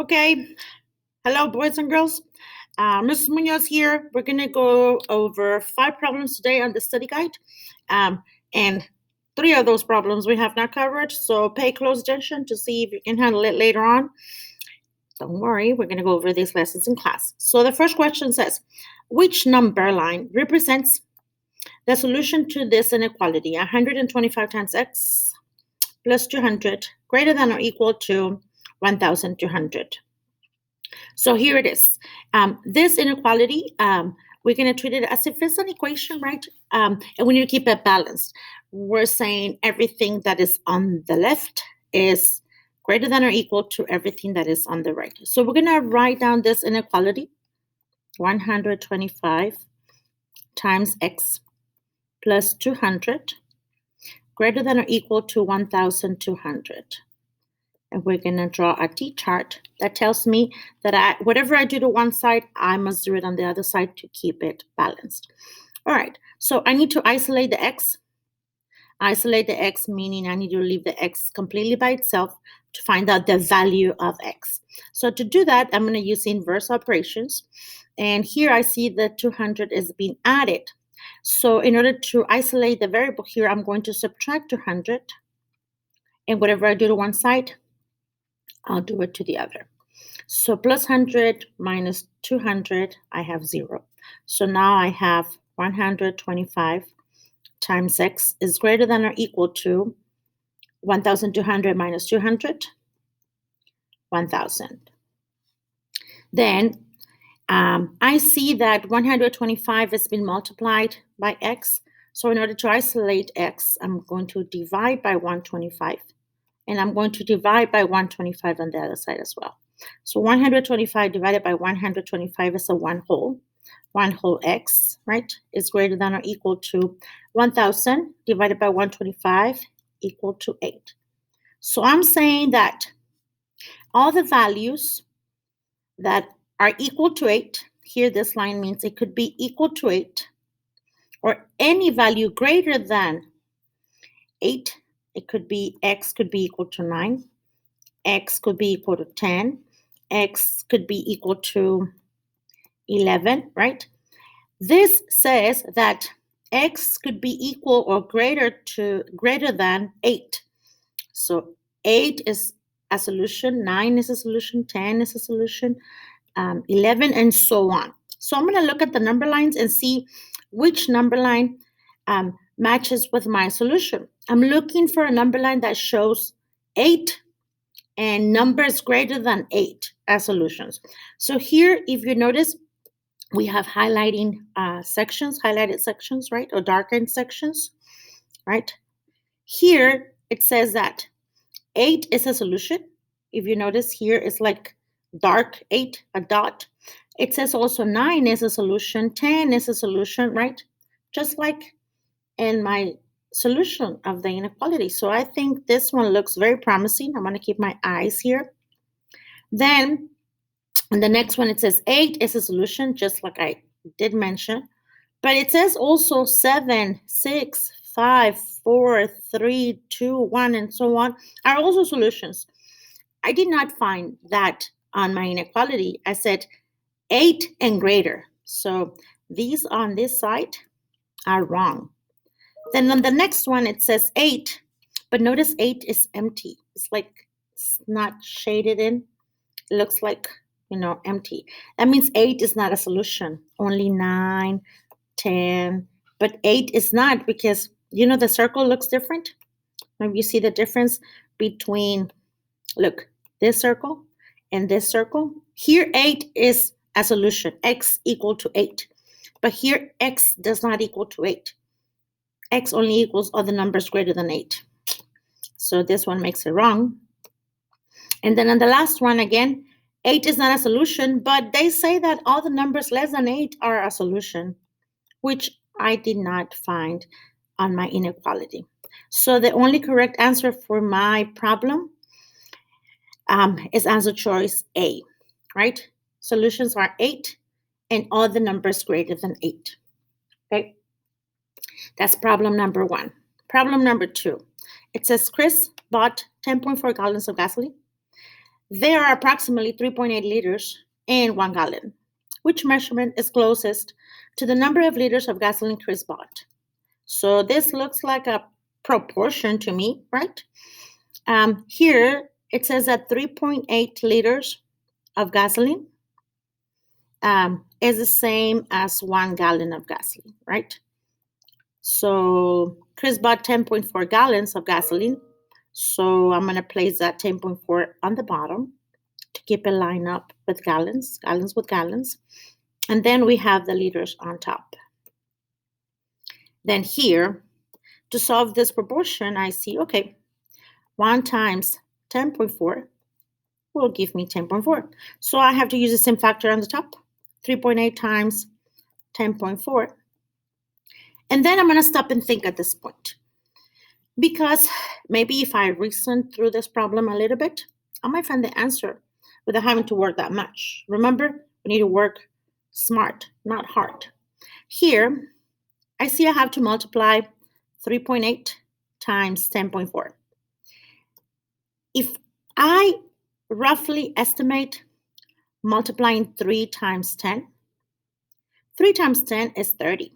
Okay, hello, boys and girls. Mrs. Munoz here. We're going to go over 5 problems today on the study guide. And 3 of those problems we have not covered, so pay close attention to see if you can handle it later on. Don't worry, we're going to go over these lessons in class. So the first question says, which number line represents the solution to this inequality, 125 times x plus 200 greater than or equal to 1,200? So here it is. This inequality, we're going to treat it as if it's an equation, right? And we need to keep it balanced. We're saying everything that is on the left is greater than or equal to everything that is on the right. So we're going to write down this inequality, 125 times x plus 200 greater than or equal to 1,200. And we're going to draw a t-chart that tells me that whatever I do to one side, I must do it on the other side to keep it balanced. All right, so I need to isolate the x. Isolate the x meaning I need to leave the x completely by itself to find out the value of x. So to do that, I'm going to use inverse operations. And here I see that 200 is being added. So in order to isolate the variable here, I'm going to subtract 200. And whatever I do to one side, I'll do it to the other. So plus 100 minus 200, I have 0. So now I have 125 times x is greater than or equal to 1,200 minus 200, 1,000. Then I see that 125 has been multiplied by x. So in order to isolate x, I'm going to divide by 125. And I'm going to divide by 125 on the other side as well. So 125 divided by 125 is a 1 whole. 1 whole x, right, is greater than or equal to 1,000 divided by 125 equal to 8. So I'm saying that all the values that are equal to 8, here this line means it could be equal to 8, or any value greater than 8, it could be x could be equal to 9, x could be equal to 10, x could be equal to 11, right? This says that x could be equal or greater than 8. So 8 is a solution, 9 is a solution, 10 is a solution, 11, and so on. So I'm going to look at the number lines and see which number line matches with my solution. I'm looking for a number line that shows 8 and numbers greater than 8 as solutions. So here, if you notice, we have highlighted sections, right? Or darkened sections, right? Here, it says that 8 is a solution. If you notice here, it's like dark 8, a dot. It says also 9 is a solution, 10 is a solution, right? Just like in my solution of the inequality. So I think this one looks very promising. I'm going to keep my eyes here. Then in the next one, it says 8 is a solution, just like I did mention. But it says also 7, 6, 5, 4, 3, 2, 1, and so on are also solutions. I did not find that on my inequality. I said 8 and greater. So these on this side are wrong. Then on the next one, it says 8, but notice 8 is empty. It's like it's not shaded in. It looks like, empty. That means 8 is not a solution. Only 9, 10, but 8 is not because, the circle looks different. Maybe you see the difference between, look, this circle and this circle. Here, 8 is a solution, x equal to 8. But here, x does not equal to 8. X only equals all the numbers greater than 8. So this one makes it wrong. And then on the last one, again, 8 is not a solution, but they say that all the numbers less than 8 are a solution, which I did not find on my inequality. So the only correct answer for my problem is answer choice A, right? Solutions are 8 and all the numbers greater than 8, okay? That's problem number 1. Problem number 2. It says Chris bought 10.4 gallons of gasoline. There are approximately 3.8 liters in 1 gallon. Which measurement is closest to the number of liters of gasoline Chris bought? So this looks like a proportion to me, right? Here it says that 3.8 liters of gasoline is the same as 1 gallon of gasoline, right? So Chris bought 10.4 gallons of gasoline. So I'm going to place that 10.4 on the bottom to keep it lined up with gallons with gallons. And then we have the liters on top. Then here, to solve this proportion, I see, okay, 1 times 10.4 will give me 10.4. So I have to use the same factor on the top, 3.8 times 10.4. And then I'm going to stop and think at this point. Because maybe if I reason through this problem a little bit, I might find the answer without having to work that much. Remember, we need to work smart, not hard. Here, I see I have to multiply 3.8 times 10.4. If I roughly estimate multiplying 3 times 10, 3 times 10 is 30.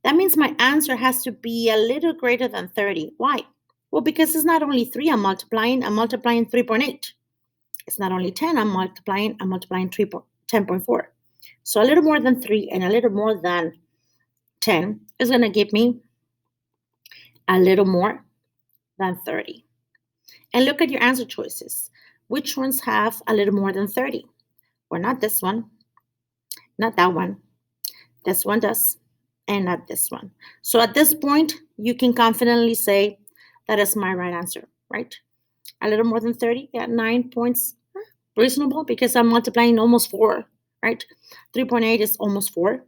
That means my answer has to be a little greater than 30. Why? Well, because it's not only 3 I'm multiplying 3.8. It's not only 10 I'm multiplying 10.4. So a little more than 3 and a little more than 10 is going to give me a little more than 30. And look at your answer choices. Which ones have a little more than 30? Well, not this one, not that one. This one does, and not this one. So at this point, you can confidently say that is my right answer, right? A little more than 30, yeah, 9 points, reasonable because I'm multiplying almost 4, right? 3.8 is almost 4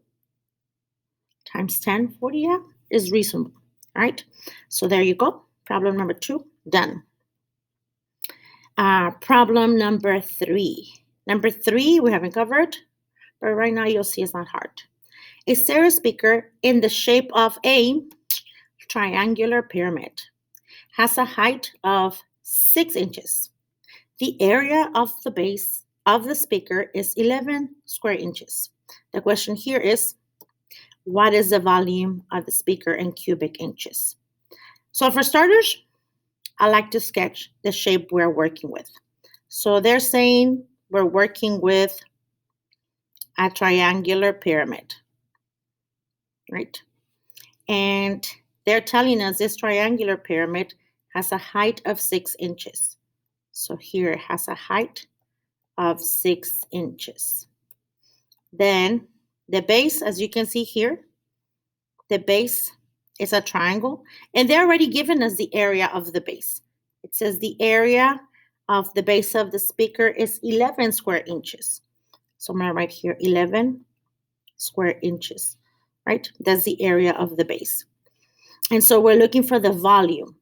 times 10, 40, yeah, is reasonable, right? So there you go. Problem number 2, done. Problem number 3. Number 3, we haven't covered, but right now you'll see it's not hard. A stereo speaker in the shape of a triangular pyramid has a height of 6 inches. The area of the base of the speaker is 11 square inches. The question here is, what is the volume of the speaker in cubic inches? So for starters, I like to sketch the shape we're working with. So they're saying we're working with a triangular pyramid, right? And they're telling us this triangular pyramid has a height of 6 inches. So here it has a height of 6 inches. Then the base, as you can see here, the base is a triangle, and they're already given us the area of the base. It says the area of the base of the speaker is 11 square inches. So I'm going to write here 11 square inches, right? That's the area of the base. And so we're looking for the volume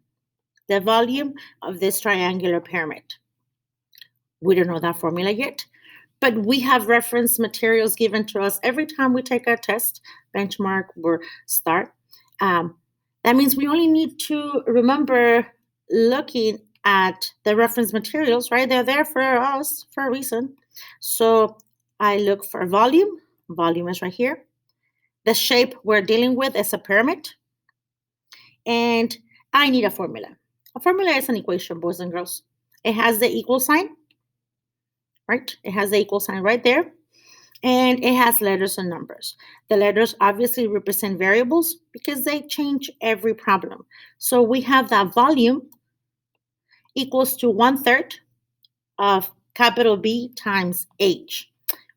of this triangular pyramid. We don't know that formula yet, but we have reference materials given to us every time we take our test, benchmark, or start. That means we only need to remember looking at the reference materials, right? They're there for us for a reason. So I look for volume. Volume is right here. The shape we're dealing with is a pyramid. And I need a formula. A formula is an equation, boys and girls. It has the equal sign, right? It has the equal sign right there. And it has letters and numbers. The letters obviously represent variables because they change every problem. So we have that volume equals to 1/3 of capital B times H.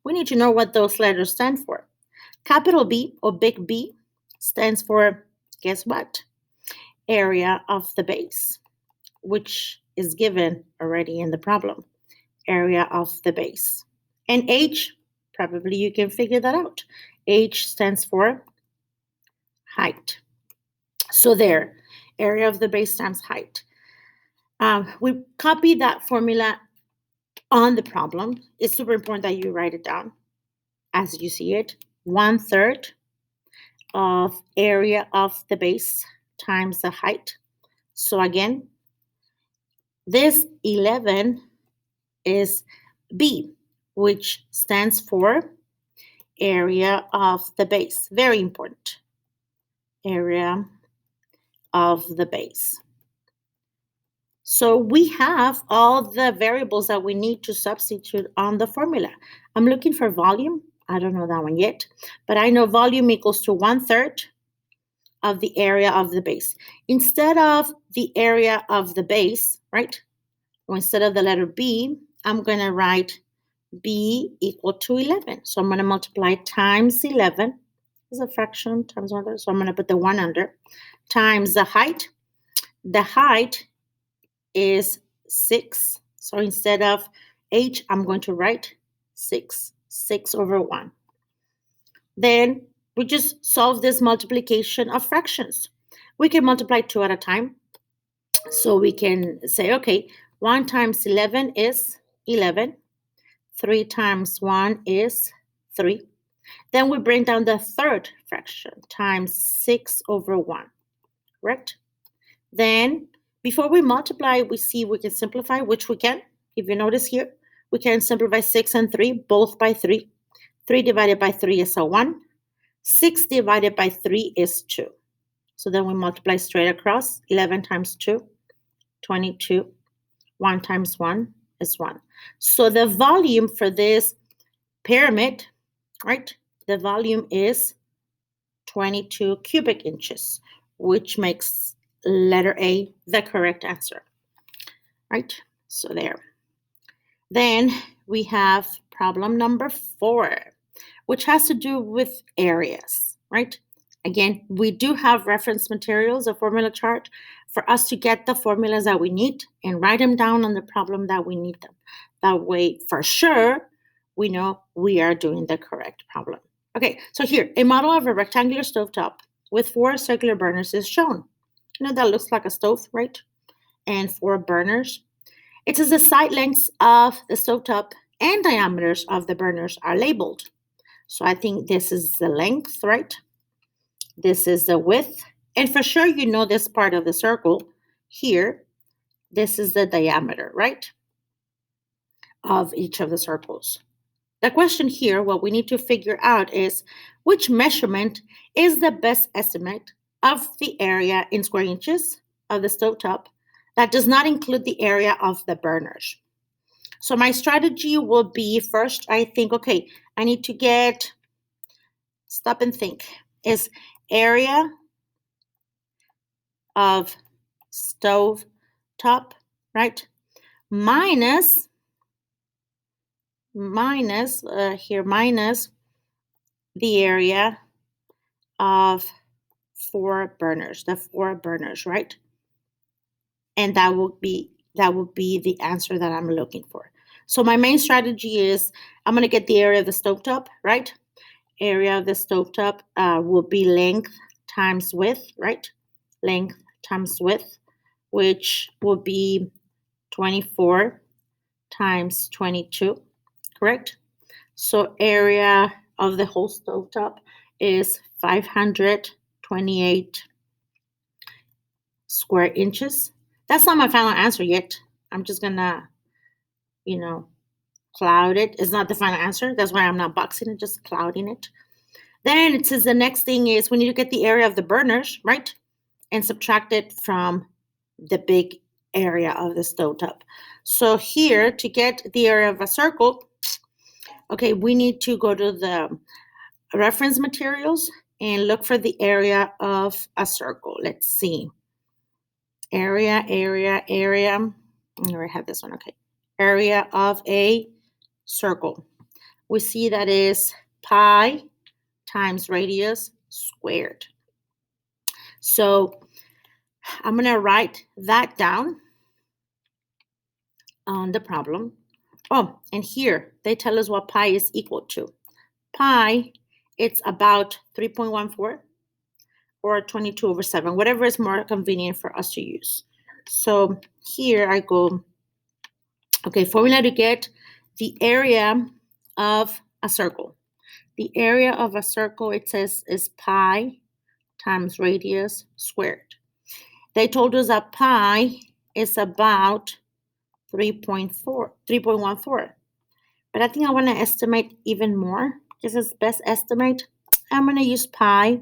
We need to know what those letters stand for. Capital B, or big B, stands for, guess what? Area of the base, which is given already in the problem. Area of the base. And H, probably you can figure that out. H stands for height. So there, area of the base times height. We copy that formula on the problem. It's super important that you write it down as you see it. 1/3 of area of the base times the height. So again, this 11 is B, which stands for area of the base. Very important. Area of the base. So we have all the variables that we need to substitute on the formula. I'm looking for volume. I don't know that one yet, but I know volume equals to 1/3 of the area of the base. Instead of the area of the base, right? Or instead of the letter B, I'm going to write B equal to 11. So I'm going to multiply times 11. Is a fraction times 1, so I'm going to put the 1 under, times the height. The height is 6. So instead of h, I'm going to write 6. 6/1. Then we just solve this multiplication of fractions. We can multiply 2 at a time. So we can say, okay, 1 times 11 is 11. 3 times 1 is 3. Then we bring down the third fraction, times 6/1, correct? Then, before we multiply, we see we can simplify, which we can. If you notice here, we can simplify 6 and 3, both by 3. 3 divided by 3 is a 1. 6 divided by 3 is 2. So then we multiply straight across. 11 times 2, 22. 1 times 1 is 1. So the volume for this pyramid, right? The volume is 22 cubic inches, which makes letter A the correct answer, right? So there. Then we have problem number 4, which has to do with areas, right? Again, we do have reference materials, a formula chart, for us to get the formulas that we need and write them down on the problem that we need them. That way, for sure, we know we are doing the correct problem. Okay, so here, a model of a rectangular stovetop with 4 circular burners is shown. You know, that looks like a stove, right? And 4 burners. It says the side lengths of the stovetop and diameters of the burners are labeled. So I think this is the length, right? This is the width. And for sure, you know this part of the circle here. This is the diameter, right? Of each of the circles. The question here, what we need to figure out is which measurement is the best estimate of the area in square inches of the stovetop that does not include the area of the burners. So my strategy will be first, I think, okay, I need to stop and think, is area of stove top, right? Minus the area of 4 burners, the 4 burners, right? And that would be the answer that I'm looking for. So my main strategy is I'm going to get the area of the stovetop, right? Area of the stovetop will be length times width, right? Length times width, which will be 24 times 22, correct? So area of the whole stovetop is 528 square inches. That's not my final answer yet. I'm just gonna, cloud it. It's not the final answer. That's why I'm not boxing it, just clouding it. Then it says the next thing is we need to get the area of the burners, right? And subtract it from the big area of the stovetop. So here, to get the area of a circle, okay, we need to go to the reference materials and look for the area of a circle. Let's see. Area. I already have this one, okay. Area of a circle. We see that is pi times radius squared. So I'm going to write that down on the problem. Oh, and here they tell us what pi is equal to. Pi, it's about 3.14 or 22/7, whatever is more convenient for us to use. So here I go, okay, formula to get the area of a circle. The area of a circle, it says, is pi times radius squared. They told us that pi is about 3.14. But I think I want to estimate even more. This is best estimate. I'm going to use pi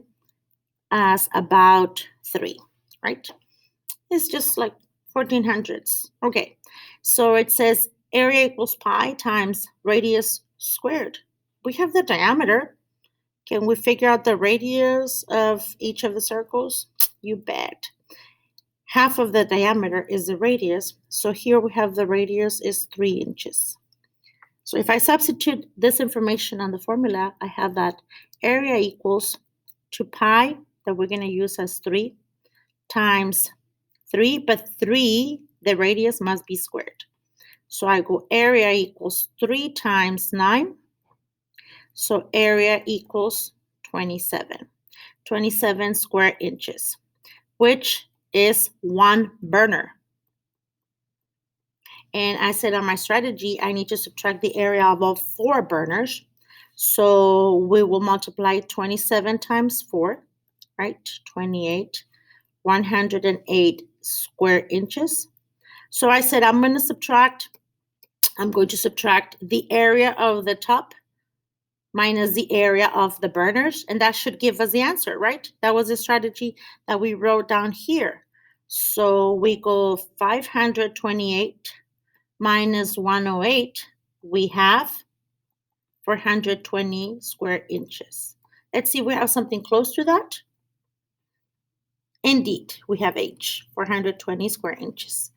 as about 3, right? It's just like 1400s. Okay, so it says area equals pi times radius squared. We have the diameter. Can we figure out the radius of each of the circles? You bet. Half of the diameter is the radius. So here we have the radius is 3 inches. So if I substitute this information on the formula, I have that area equals 2 pi, that we're going to use as 3, times 3, but 3, the radius must be squared. So I go area equals 3 times 9. So area equals 27. 27 square inches, which is 1 burner. And I said on my strategy, I need to subtract the area of all 4 burners. So we will multiply 27 times 4, right? 28, 108 square inches. So I said I'm going to subtract the area of the top minus the area of the burners, and that should give us the answer, right? That was the strategy that we wrote down here. So we go 528 minus 108, we have 420 square inches. Let's see if we have something close to that. Indeed, we have H, 420 square inches.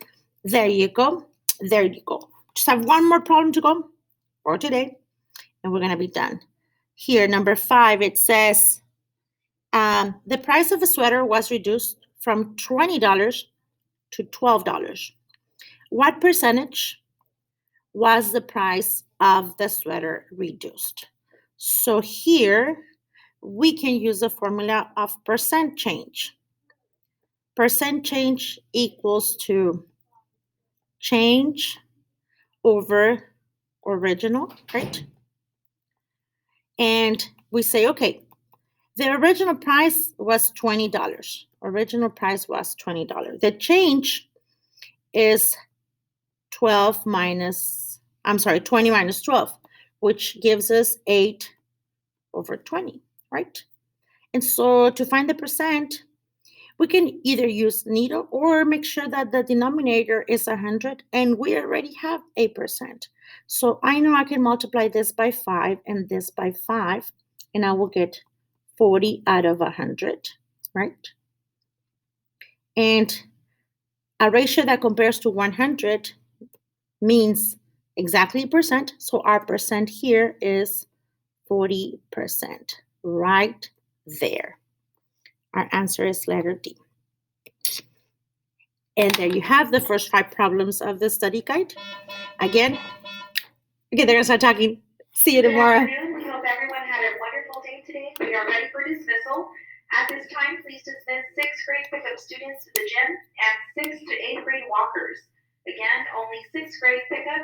There you go. There you go. Just have one more problem to go for today, and we're going to be done. Here, number 5, it says the price of a sweater was reduced from $20 to $12. What percentage was the price of the sweater reduced? So here, we can use the formula of percent change. Percent change equals to change over original, right? And we say, okay, the original price was $20. Original price was $20. The change is 20 minus 12, which gives us 8 over 20, right? And so to find the percent, we can either use needle or make sure that the denominator is 100, and we already have 8%. So I know I can multiply this by 5 and this by 5, and I will get 40 out of 100, right? And a ratio that compares to 100 means exactly percent. So our percent here is 40%, right there. Our answer is letter D. And there you have the first 5 problems of the study guide. Again, okay, they're gonna start talking. See you tomorrow. Good afternoon. We hope everyone had a wonderful day today. We are ready for dismissal. At this time, please dismiss 6th grade pickup students to the gym and 6th to 8th grade walkers. Again, only 6th grade pickup